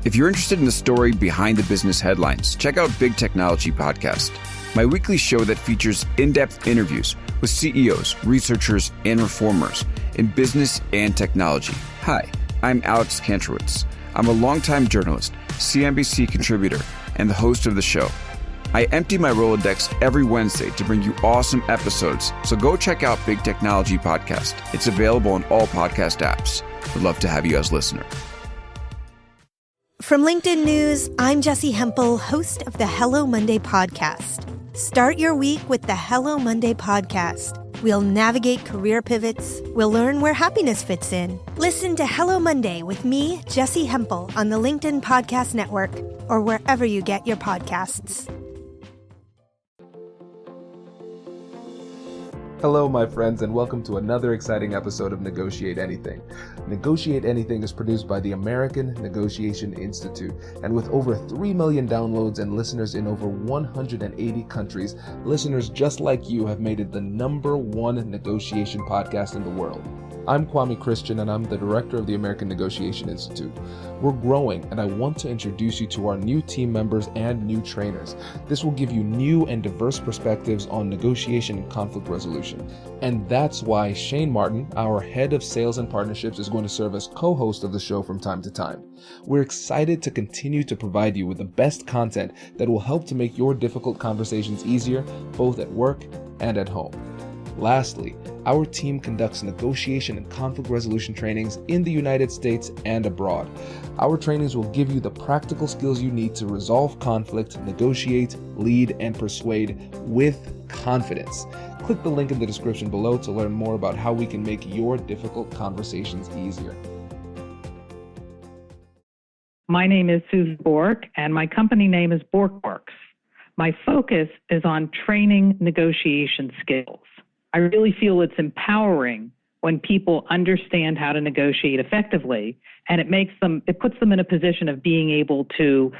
If you're interested in the story behind the business headlines, check out Big Technology Podcast, my weekly show that features in-depth interviews with CEOs, researchers, and reformers in business and technology. Hi, I'm Alex Kantrowitz. I'm a longtime journalist, CNBC contributor, and the host of the show. I empty my Rolodex every Wednesday to bring you awesome episodes, so go check out Big Technology Podcast. It's available on all podcast apps. Would love to have you as a listener. From LinkedIn News, I'm Jessie Hempel, host of the Hello Monday podcast. Start your week with the Hello Monday podcast. We'll navigate career pivots. We'll learn where happiness fits in. Listen to Hello Monday with me, Jessie Hempel, on the LinkedIn Podcast Network or wherever you get your podcasts. Hello, my friends, and welcome to another exciting episode of Negotiate Anything. Negotiate Anything is produced by the American Negotiation Institute, and with over 3 million downloads and listeners in over 180 countries, listeners just like you have made it the #1 negotiation podcast in the world. I'm Kwame Christian, and I'm the director of the American Negotiation Institute. We're growing, and I want to introduce you to our new team members and new trainers. This will give you new and diverse perspectives on negotiation and conflict resolution. And that's why Shane Martin, our head of sales and partnerships, is going to serve as co-host of the show from time to time. We're excited to continue to provide you with the best content that will help to make your difficult conversations easier, both at work and at home. Lastly, our team conducts negotiation and conflict resolution trainings in the United States and abroad. Our trainings will give you the practical skills you need to resolve conflict, negotiate, lead, and persuade with confidence. Click the link in the description below to learn more about how we can make your difficult conversations easier. My name is Susan Borke, and my company name is Borke. My focus is on training negotiation skills. I really feel it's empowering when people understand how to negotiate effectively, and it puts them in a position of being able to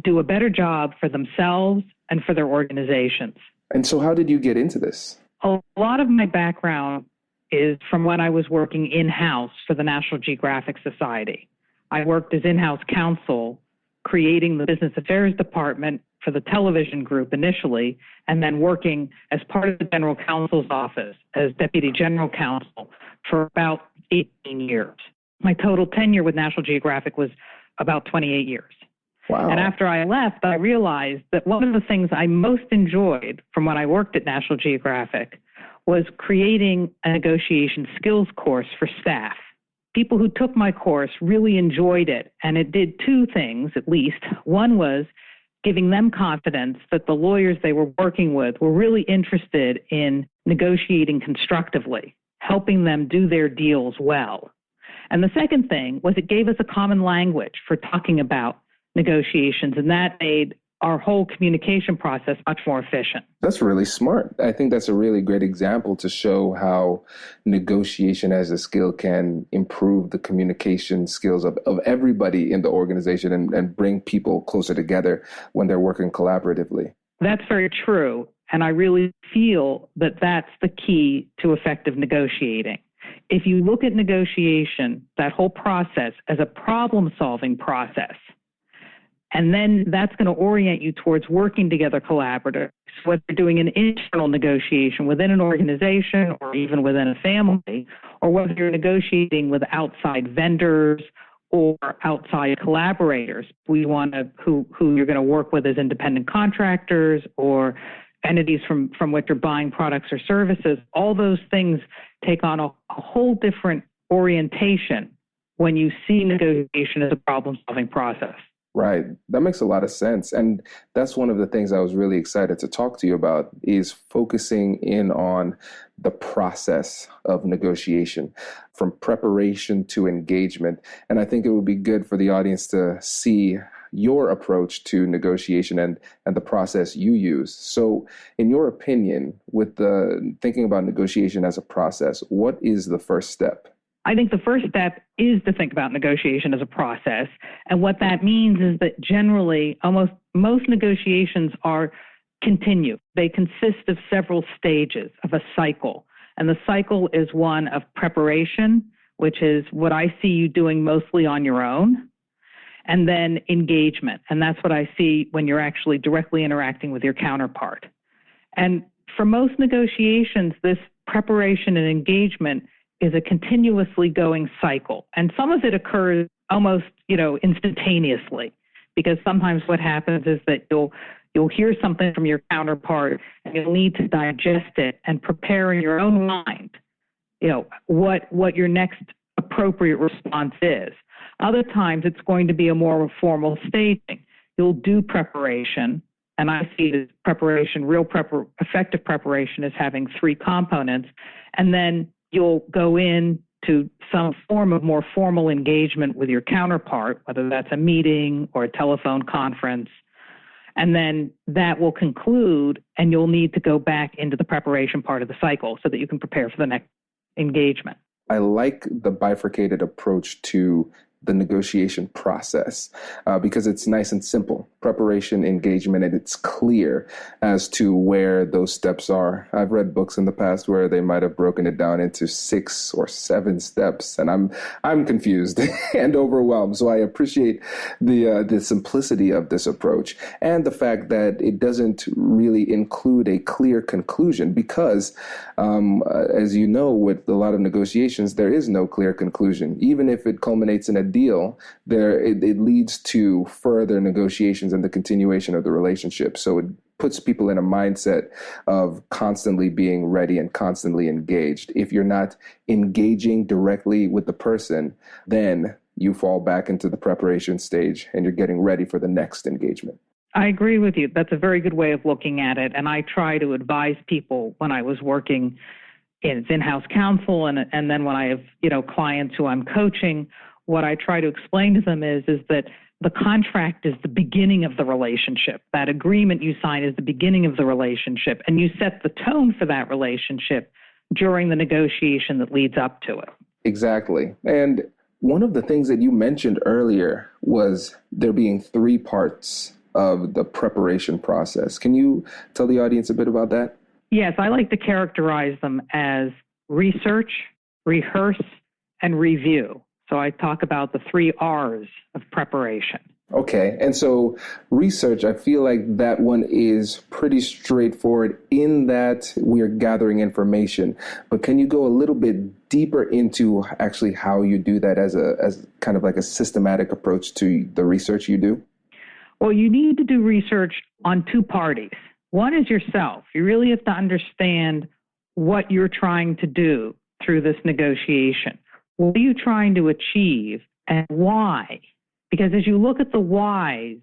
do a better job for themselves and for their organizations. And so how did you get into this? A lot of my background is from when I was working in-house for the National Geographic Society. I worked as in-house counsel, creating the business affairs department for the television group initially, and then working as part of the general counsel's office as deputy general counsel for about 18 years. My total tenure with National Geographic was about 28 years. Wow. And after I left, I realized that one of the things I most enjoyed from when I worked at National Geographic was creating a negotiation skills course for staff. People who took my course really enjoyed it, and it did two things at least. One was giving them confidence that the lawyers they were working with were really interested in negotiating constructively, helping them do their deals well. And the second thing was it gave us a common language for talking about negotiations, and that made our whole communication process much more efficient. That's really smart. I think that's a really great example to show how negotiation as a skill can improve the communication skills of everybody in the organization and bring people closer together when they're working collaboratively. That's very true. And I really feel that that's the key to effective negotiating. If you look at negotiation, that whole process, as a problem-solving process, and then that's going to orient you towards working together collaboratively. So whether you're doing an internal negotiation within an organization or even within a family, or whether you're negotiating with outside vendors or outside collaborators, who you're going to work with as independent contractors or entities from which you're buying products or services, all those things take on a whole different orientation when you see negotiation as a problem-solving process. Right. That makes a lot of sense. And that's one of the things I was really excited to talk to you about is focusing in on the process of negotiation from preparation to engagement. And I think it would be good for the audience to see your approach to negotiation and the process you use. So in your opinion, with the thinking about negotiation as a process, what is the first step? I think the first step is to think about negotiation as a process. And what that means is that generally, almost most negotiations are continue. They consist of several stages of a cycle. And the cycle is one of preparation, which is what I see you doing mostly on your own. and then engagement. And that's what I see when you're actually directly interacting with your counterpart. And for most negotiations, this preparation and engagement is a continuously going cycle. And some of it occurs almost, instantaneously, because sometimes what happens is that you'll hear something from your counterpart and you'll need to digest it and prepare in your own mind, what your next appropriate response is. Other times it's going to be a more formal staging. You'll do preparation, and I see this preparation, effective preparation, as having three components, and then you'll go in to some form of more formal engagement with your counterpart, whether that's a meeting or a telephone conference, and then that will conclude, and you'll need to go back into the preparation part of the cycle so that you can prepare for the next engagement. I like the bifurcated approach to the negotiation process because it's nice and simple. Preparation, engagement, and it's clear as to where those steps are. I've read books in the past where they might have broken it down into 6 or 7 steps, and I'm confused and overwhelmed. So I appreciate the simplicity of this approach and the fact that it doesn't really include a clear conclusion because, as you know, with a lot of negotiations, there is no clear conclusion. Even if it culminates in a deal, it leads to further negotiations and the continuation of the relationship. So it puts people in a mindset of constantly being ready and constantly engaged. If you're not engaging directly with the person, then you fall back into the preparation stage and you're getting ready for the next engagement. I agree with you. That's a very good way of looking at it. And I try to advise people when I was working in in-house counsel and then when I have, clients who I'm coaching, what I try to explain to them is that the contract is the beginning of the relationship. That agreement you sign is the beginning of the relationship, and you set the tone for that relationship during the negotiation that leads up to it. Exactly. And one of the things that you mentioned earlier was there being 3 parts of the preparation process. Can you tell the audience a bit about that? Yes, I like to characterize them as research, rehearse, and review. So I talk about the 3 R's of preparation. Okay. And so research, I feel like that one is pretty straightforward in that we're gathering information. But can you go a little bit deeper into actually how you do that as kind of like a systematic approach to the research you do? Well, you need to do research on 2 parties. One is yourself. You really have to understand what you're trying to do through this negotiation. What are you trying to achieve and why? Because as you look at the whys,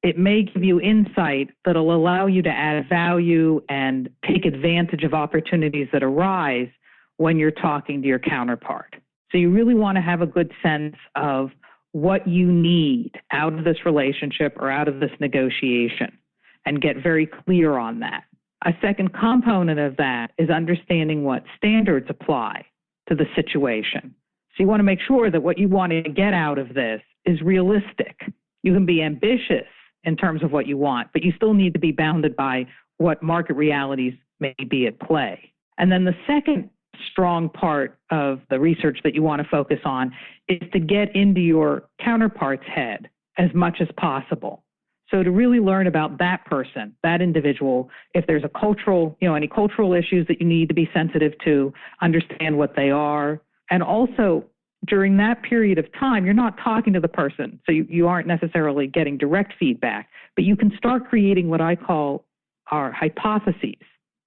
it may give you insight that'll allow you to add value and take advantage of opportunities that arise when you're talking to your counterpart. So you really want to have a good sense of what you need out of this relationship or out of this negotiation and get very clear on that. A second component of that is understanding what standards apply to the situation. So you want to make sure that what you want to get out of this is realistic. You can be ambitious in terms of what you want, but you still need to be bounded by what market realities may be at play. And then the second strong part of the research that you want to focus on is to get into your counterpart's head as much as possible. So to really learn about that person, that individual, if there's any cultural issues that you need to be sensitive to, understand what they are. And also, during that period of time, you're not talking to the person, so you aren't necessarily getting direct feedback, but you can start creating what I call our hypotheses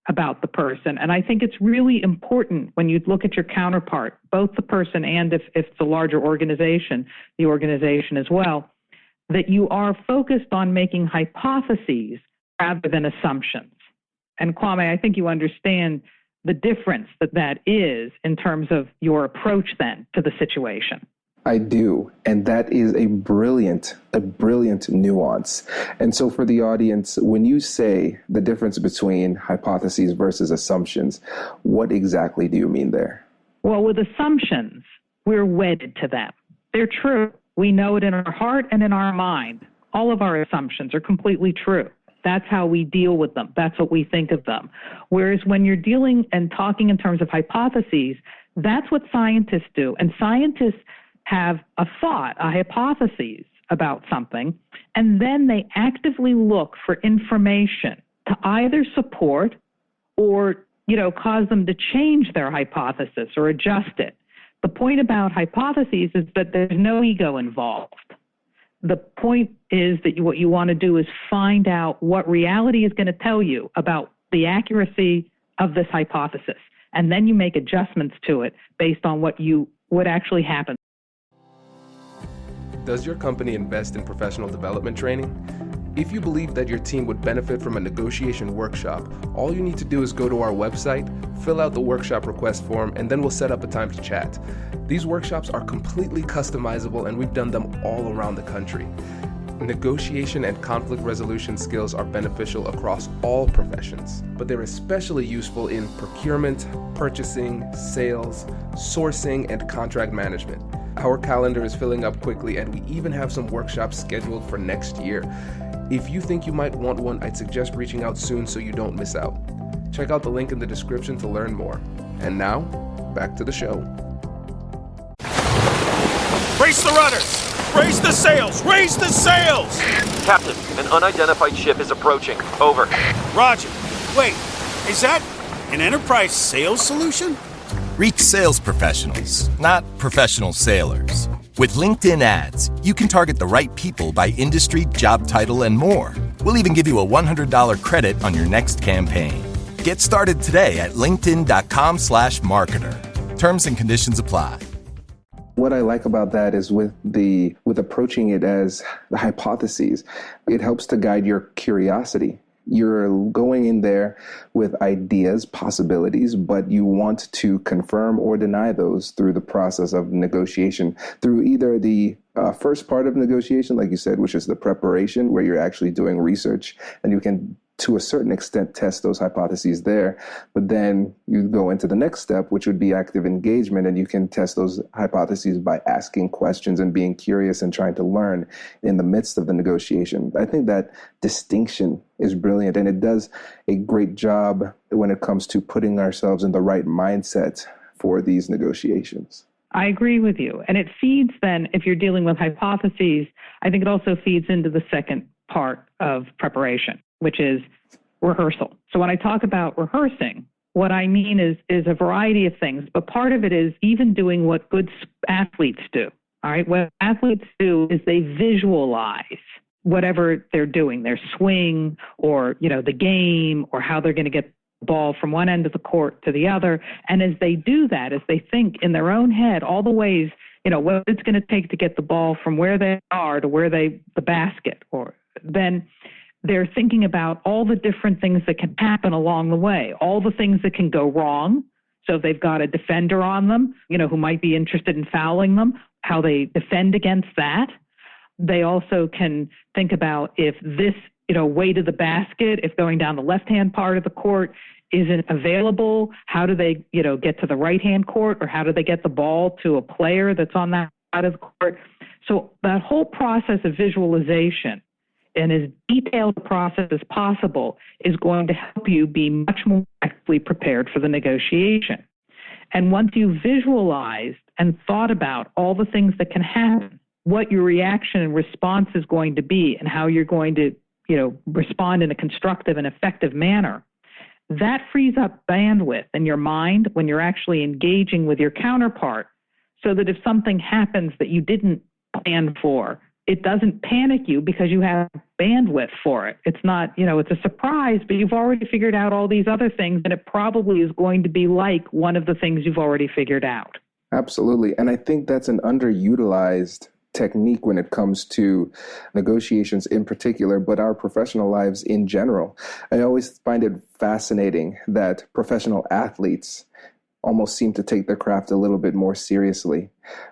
about the person. And I think it's really important when you look at your counterpart, both the person and if it's a larger organization, the organization as well, that you are focused on making hypotheses rather than assumptions. And Kwame, I think you understand the difference that is in terms of your approach then to the situation. I do. And that is a brilliant nuance. And so for the audience, when you say the difference between hypotheses versus assumptions, what exactly do you mean there? Well, with assumptions, we're wedded to them. They're true. We know it in our heart and in our mind. All of our assumptions are completely true. That's how we deal with them. That's what we think of them. Whereas when you're dealing and talking in terms of hypotheses, that's what scientists do. And scientists have a thought, a hypothesis about something, and then they actively look for information to either support or, cause them to change their hypothesis or adjust it. The point about hypotheses is that there's no ego involved. The point is that what you want to do is find out what reality is going to tell you about the accuracy of this hypothesis, and then you make adjustments to it based on what actually happened. Does your company invest in professional development training? If you believe that your team would benefit from a negotiation workshop, all you need to do is go to our website, fill out the workshop request form, and then we'll set up a time to chat. These workshops are completely customizable, and we've done them all around the country. Negotiation and conflict resolution skills are beneficial across all professions, but they're especially useful in procurement, purchasing, sales, sourcing, and contract management. Our calendar is filling up quickly, and we even have some workshops scheduled for next year. If you think you might want one, I'd suggest reaching out soon so you don't miss out. Check out the link in the description to learn more. And now, back to the show. Raise the rudders! Raise the sails! Raise the sails! Captain, an unidentified ship is approaching. Over. Roger. Wait, is that an enterprise sales solution? Reach sales professionals, not professional sailors. With LinkedIn ads, you can target the right people by industry, job title, and more. We'll even give you a $100 credit on your next campaign. Get started today at linkedin.com/marketer. Terms and conditions apply. What I like about that is with approaching it as the hypotheses, it helps to guide your curiosity. You're going in there with ideas, possibilities, but you want to confirm or deny those through the process of negotiation, through either the first part of negotiation, like you said, which is the preparation, where you're actually doing research, and you can, to a certain extent, test those hypotheses there. But then you go into the next step, which would be active engagement, and you can test those hypotheses by asking questions and being curious and trying to learn in the midst of the negotiation. I think that distinction is brilliant, and it does a great job when it comes to putting ourselves in the right mindset for these negotiations. I agree with you. And it feeds then, if you're dealing with hypotheses, I think it also feeds into the second part of preparation, which is rehearsal. So when I talk about rehearsing, what I mean is a variety of things, but part of it is even doing what good athletes do. All right. What athletes do is they visualize whatever they're doing, their swing or, the game, or how they're going to get the ball from one end of the court to the other. And as they do that, as they think in their own head, all the ways, what it's going to take to get the ball from where they are to where the basket, or then they're thinking about all the different things that can happen along the way, all the things that can go wrong. So if they've got a defender on them, who might be interested in fouling them, how they defend against that. They also can think about if this, way to the basket, if going down the left-hand part of the court isn't available, how do they, get to the right-hand court, or how do they get the ball to a player that's on that side of the court? So that whole process of visualization, and as detailed a process as possible, is going to help you be much more actively prepared for the negotiation. And once you've visualized and thought about all the things that can happen, what your reaction and response is going to be, and how you're going to, respond in a constructive and effective manner, that frees up bandwidth in your mind when you're actually engaging with your counterpart, so that if something happens that you didn't plan for, it doesn't panic you because you have bandwidth for it. It's not, it's a surprise, but you've already figured out all these other things, and it probably is going to be like one of the things you've already figured out. Absolutely. And I think that's an underutilized technique when it comes to negotiations in particular, but our professional lives in general. I always find it fascinating that professional athletes almost seem to take their craft a little bit more seriously,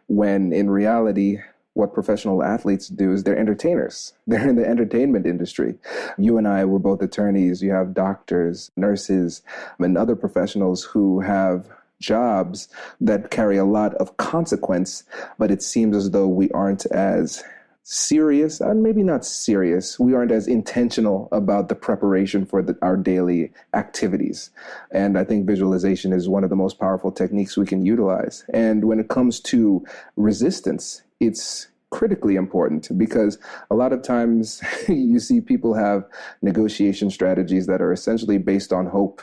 when in reality, what professional athletes do is they're entertainers. They're in the entertainment industry. You and I were both attorneys. You have doctors, nurses, and other professionals who have jobs that carry a lot of consequence, but it seems as though we aren't as serious, and maybe not serious, we aren't as intentional about the preparation for our daily activities. And I think visualization is one of the most powerful techniques we can utilize. And when it comes to resistance, it's critically important because a lot of times you see people have negotiation strategies that are essentially based on hope.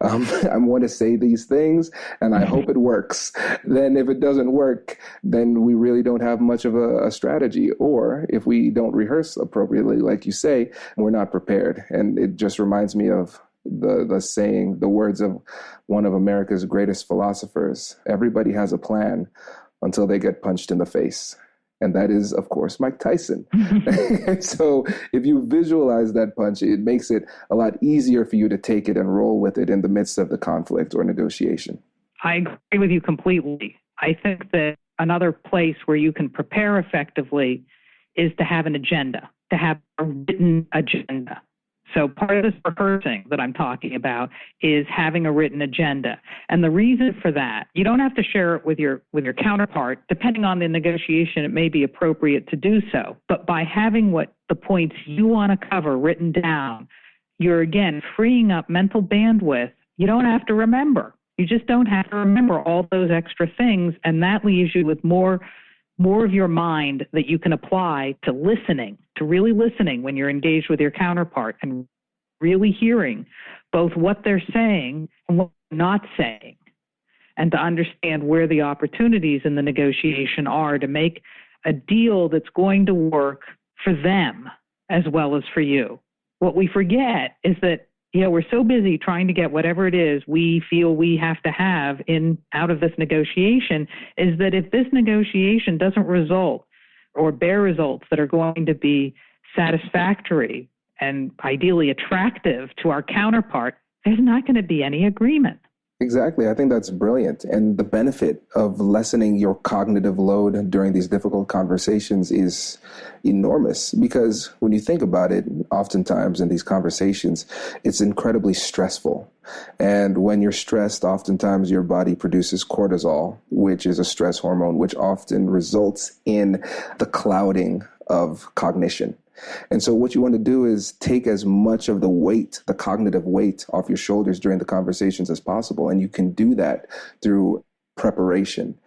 I want to say these things and I hope it works. Then if it doesn't work, then we really don't have much of a strategy. Or if we don't rehearse appropriately, like you say, we're not prepared. And it just reminds me of the saying, the words of one of America's greatest philosophers: everybody has a plan until they get punched in the face. And that is, of course, Mike Tyson. And so if you visualize that punch, it makes it a lot easier for you to take it and roll with it in the midst of the conflict or negotiation. I agree with you completely. I think that another place where you can prepare effectively is to have an agenda, to have a written agenda. So part of this rehearsing that I'm talking about is having a written agenda. And the reason for that, you don't have to share it with your counterpart. Depending on the negotiation, it may be appropriate to do so. But by having what the points you want to cover written down, you're, again, freeing up mental bandwidth. You don't have to remember. You just don't have to remember all those extra things. And that leaves you with more of your mind that you can apply to listening, to really listening when you're engaged with your counterpart and really hearing both what they're saying and what they're not saying, and to understand where the opportunities in the negotiation are to make a deal that's going to work for them as well as for you. What we forget is that we're so busy trying to get whatever it is we feel we have to have out of this negotiation, is that if this negotiation doesn't result or bear results that are going to be satisfactory and ideally attractive to our counterpart, there's not going to be any agreement. Exactly. I think that's brilliant. And the benefit of lessening your cognitive load during these difficult conversations is enormous, because when you think about it, oftentimes in these conversations, it's incredibly stressful. And when you're stressed, oftentimes your body produces cortisol, which is a stress hormone, which often results in the clouding of cognition. And so what you want to do is take as much of the weight, the cognitive weight, off your shoulders during the conversations as possible. And you can do that through preparation.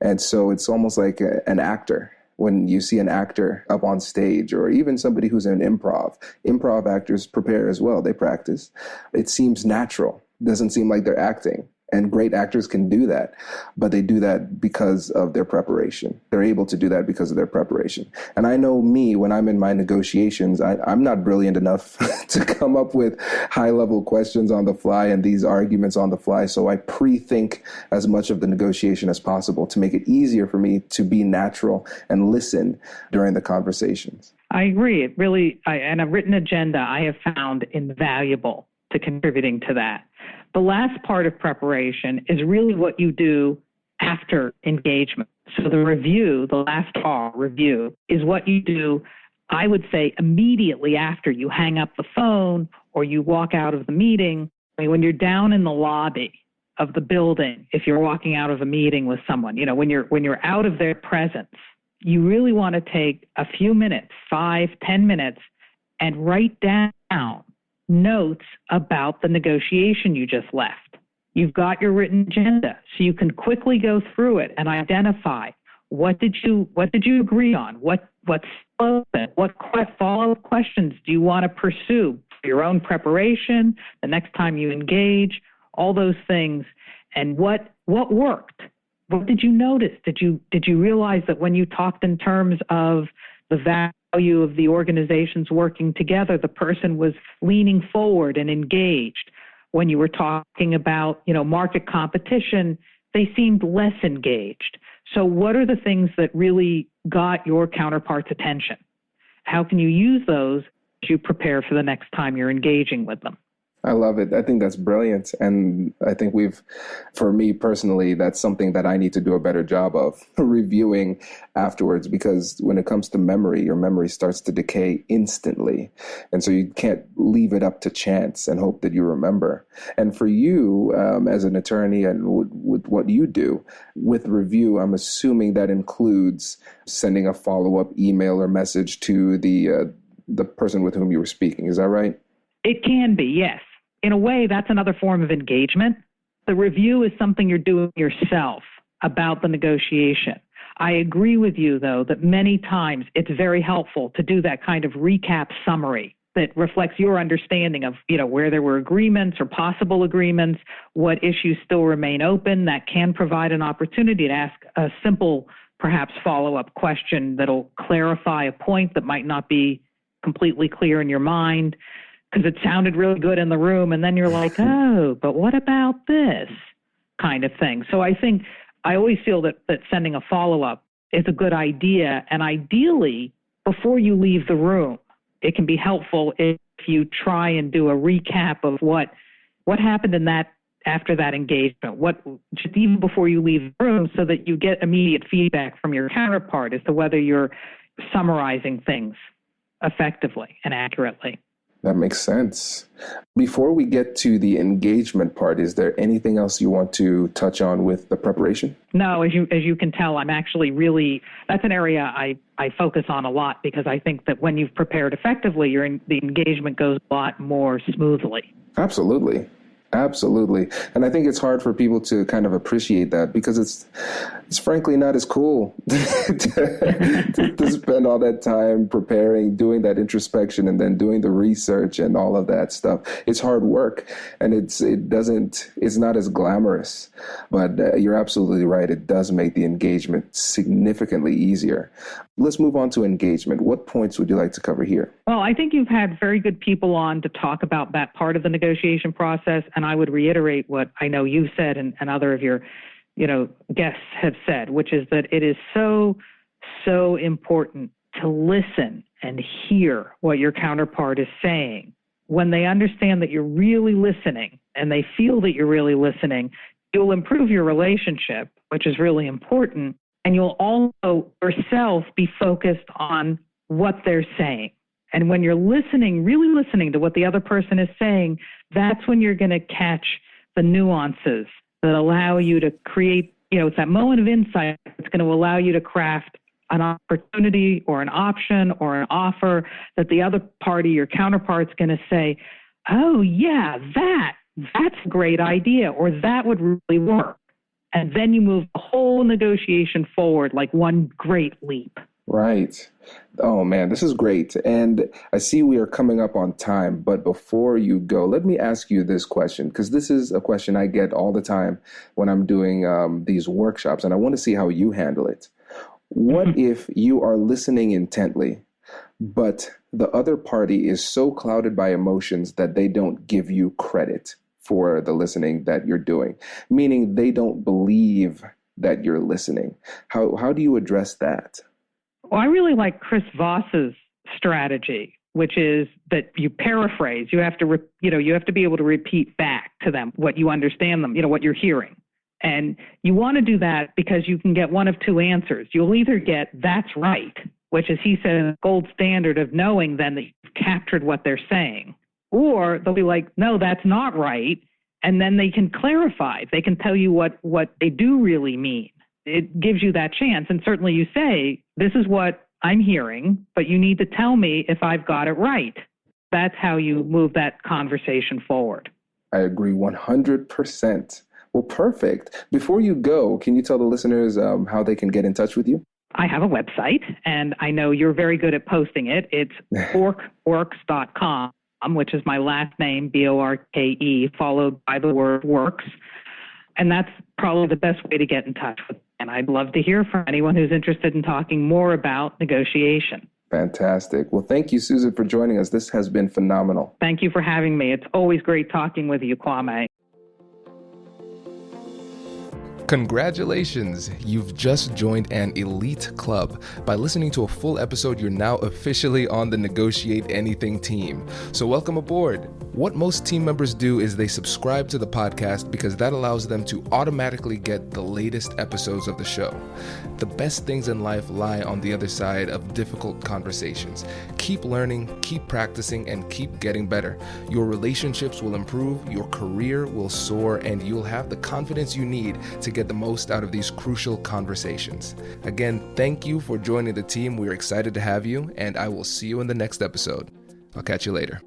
And so it's almost like an actor. When you see an actor up on stage, or even somebody who's in improv actors prepare as well. They practice. It seems natural. It doesn't seem like they're acting. And great actors can do that, but they do that because of their preparation. They're able to do that because of their preparation. And I know me, when I'm in my negotiations, I'm not brilliant enough to come up with high-level questions on the fly and these arguments on the fly. So I pre-think as much of the negotiation as possible to make it easier for me to be natural and listen during the conversations. I agree. It really, and a written agenda I have found invaluable to contributing to that. The last part of preparation is really what you do after engagement. So the review, the last review, is what you do, I would say, immediately after you hang up the phone or you walk out of the meeting. I mean, when you're down in the lobby of the building, if you're walking out of a meeting with someone, when you're out of their presence, you really want to take a few minutes, 5-10 minutes, and write down notes about the negotiation you just left. You've got your written agenda, so you can quickly go through it and identify what did you agree on, what's open, what follow-up questions do you want to pursue for your own preparation, the next time you engage, all those things, and what worked. What did you notice? Did you realize that when you talked in terms of the value of the organizations working together, the person was leaning forward and engaged? When you were talking about, market competition, they seemed less engaged. So what are the things that really got your counterpart's attention? How can you use those as you prepare for the next time you're engaging with them? I love it. I think that's brilliant. And I think for me personally, that's something that I need to do a better job of reviewing afterwards, because when it comes to memory, your memory starts to decay instantly. And so you can't leave it up to chance and hope that you remember. And for you, as an attorney and with what you do with review, I'm assuming that includes sending a follow-up email or message to the person with whom you were speaking. Is that right? It can be, yes. In a way, that's another form of engagement. The review is something you're doing yourself about the negotiation. I agree with you, though, that many times it's very helpful to do that kind of recap summary that reflects your understanding of, where there were agreements or possible agreements, what issues still remain open. That can provide an opportunity to ask a simple, perhaps follow-up question that'll clarify a point that might not be completely clear in your mind because it sounded really good in the room. And then you're like, oh, but what about this kind of thing? So I think I always feel that sending a follow-up is a good idea. And ideally, before you leave the room, it can be helpful if you try and do a recap of what happened in that after that engagement, just even before you leave the room, so that you get immediate feedback from your counterpart as to whether you're summarizing things effectively and accurately. That makes sense. Before we get to the engagement part, is there anything else you want to touch on with the preparation? No, as you can tell, I'm actually that's an area I focus on a lot, because I think that when you've prepared effectively, the engagement goes a lot more smoothly. Absolutely. Absolutely. And I think it's hard for people to kind of appreciate that, because it's frankly not as cool to spend all that time preparing, doing that introspection, and then doing the research and all of that stuff. It's hard work, and it's not as glamorous, but you're absolutely right. It does make the engagement significantly easier. Let's move on to engagement. What points would you like to cover here? Well, I think you've had very good people on to talk about that part of the negotiation process, and I would reiterate what I know you've said and other of your guests have said, which is that it is so, so important to listen and hear what your counterpart is saying. When they understand that you're really listening and they feel that you're really listening, you'll improve your relationship, which is really important. And you'll also yourself be focused on what they're saying. And when you're listening, really listening to what the other person is saying, that's when you're going to catch the nuances that allow you to create, it's that moment of insight that's going to allow you to craft an opportunity or an option or an offer that the other party, your counterpart's going to say, oh, yeah, that's a great idea, or that would really work. And then you move the whole negotiation forward like one great leap. Right. Oh, man, this is great. And I see we are coming up on time. But before you go, let me ask you this question, because this is a question I get all the time when I'm doing these workshops, and I want to see how you handle it. What if you are listening intently, but the other party is so clouded by emotions that they don't give you credit for the listening that you're doing, meaning they don't believe that you're listening? How do you address that? Well, I really like Chris Voss's strategy, which is that you paraphrase. You have to, you have to be able to repeat back to them what you understand them, what you're hearing. And you want to do that because you can get one of two answers. You'll either get that's right, which is, he said, gold standard of knowing then that you've captured what they're saying. Or they'll be like, no, that's not right. And then they can clarify. They can tell you what they do really mean. It gives you that chance. And certainly you say, this is what I'm hearing, but you need to tell me if I've got it right. That's how you move that conversation forward. I agree 100%. Well, perfect. Before you go, can you tell the listeners how they can get in touch with you? I have a website, and I know you're very good at posting it. It's borkeworks.com, which is my last name, Borke, followed by the word works. And that's probably the best way to get in touch with me. And I'd love to hear from anyone who's interested in talking more about negotiation. Fantastic. Well, thank you, Susan, for joining us. This has been phenomenal. Thank you for having me. It's always great talking with you, Kwame. Congratulations! You've just joined an elite club. By listening to a full episode, you're now officially on the Negotiate Anything team. So welcome aboard. What most team members do is they subscribe to the podcast because that allows them to automatically get the latest episodes of the show. The best things in life lie on the other side of difficult conversations. Keep learning, keep practicing, and keep getting better. Your relationships will improve, your career will soar, and you'll have the confidence you need to get the most out of these crucial conversations. Again, thank you for joining the team. We're excited to have you, and I will see you in the next episode. I'll catch you later.